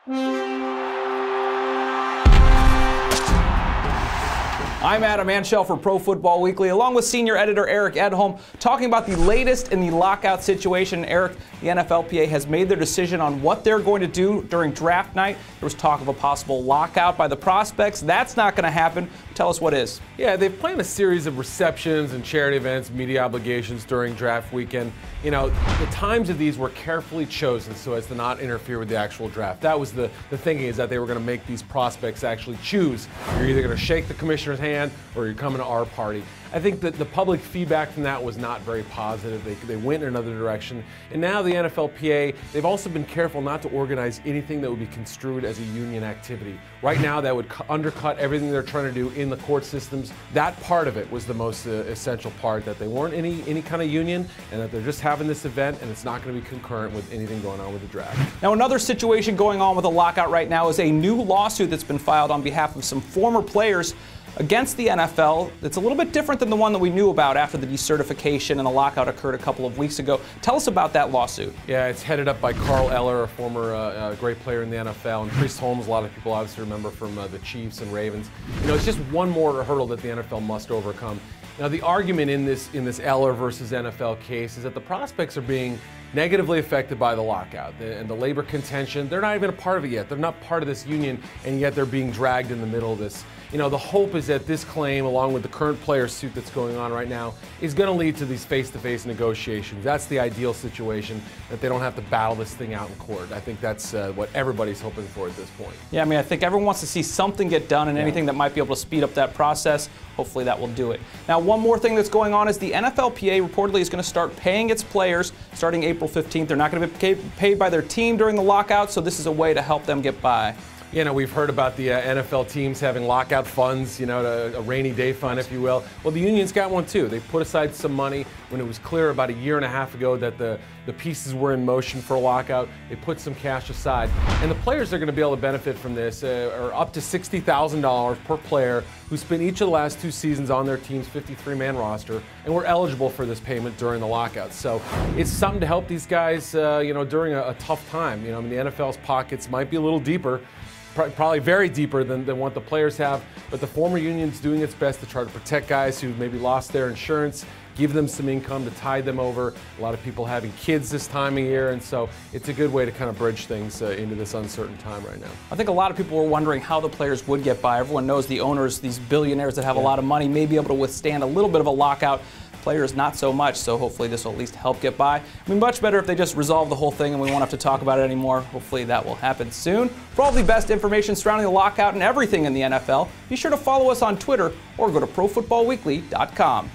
I'm Adam Anshel for Pro Football Weekly, along with senior editor Eric Edholm, talking about the latest in the lockout situation. Eric, the NFLPA has made their decision on what they're going to do during draft night. There was talk of a possible lockout by the prospects. That's not going to happen. Tell us what is. Yeah, they've planned a series of receptions and charity events, media obligations during draft weekend. You know, the times of these were carefully chosen so as to not interfere with the actual draft. That was the thinking, is that they were going to make these prospects actually choose. You're either going to shake the commissioner's hand or you're coming to our party. I think that the public feedback from that was not very positive. They went in another direction. And now the NFLPA, they've also been careful not to organize anything that would be construed as a union activity. Right now, that would undercut everything they're trying to do in the court systems. That part of it was the most essential part, that they weren't any kind of union, and that they're just having this event, and it's not going to be concurrent with anything going on with the draft. Now, another situation going on with a lockout right now is a new lawsuit that's been filed on behalf of some former players against the NFL. It's a little bit different than the one that we knew about after the decertification and the lockout occurred a couple of weeks ago. Tell us about that lawsuit. Yeah, it's headed up by Carl Eller, a former great player in the NFL, and Priest Holmes, a lot of people obviously remember from the Chiefs and Ravens. You know, it's just one more hurdle that the NFL must overcome. Now, the argument in this Eller versus NFL case is that the prospects are being negatively affected by the lockout and the labor contention. They're not even a part of it yet. They're not part of this union, and yet they're being dragged in the middle of this. You know, the hope is that this claim, along with the current player suit that's going on right now, is going to lead to these face-to-face negotiations. That's the ideal situation, that they don't have to battle this thing out in court. I think that's what everybody's hoping for at this point. Yeah, I mean, I think everyone wants to see something get done, and anything that might be able to speed up that process, hopefully that will do it. Now, one more thing that's going on is the NFLPA reportedly is going to start paying its players starting April 15th. They're not going to be paid by their team during the lockout, so this is a way to help them get by. You know, we've heard about the NFL teams having lockout funds, you know, a rainy day fund, if you will. Well, the union's got one too. They put aside some money when it was clear about a year and a half ago that the pieces were in motion for a lockout. They put some cash aside. And the players are going to be able to benefit from this are up to $60,000 per player who spent each of the last 2 seasons on their team's 53-man roster and were eligible for this payment during the lockout. So it's something to help these guys, you know, during a tough time. You know, I mean, the NFL's pockets might be a little deeper, probably very deeper than what the players have, but the former union's doing its best to try to protect guys who maybe lost their insurance, give them some income to tide them over. A lot of people having kids this time of year, and so it's a good way to kind of bridge things into this uncertain time right now. I think a lot of people were wondering how the players would get by. Everyone knows the owners, these billionaires that have a lot of money, may be able to withstand a little bit of a lockout. Players not so much, so hopefully this will at least help get by. I mean, much better if they just resolve the whole thing and we won't have to talk about it anymore. Hopefully that will happen soon. For all the best information surrounding the lockout and everything in the NFL, be sure to follow us on Twitter or go to ProFootballWeekly.com.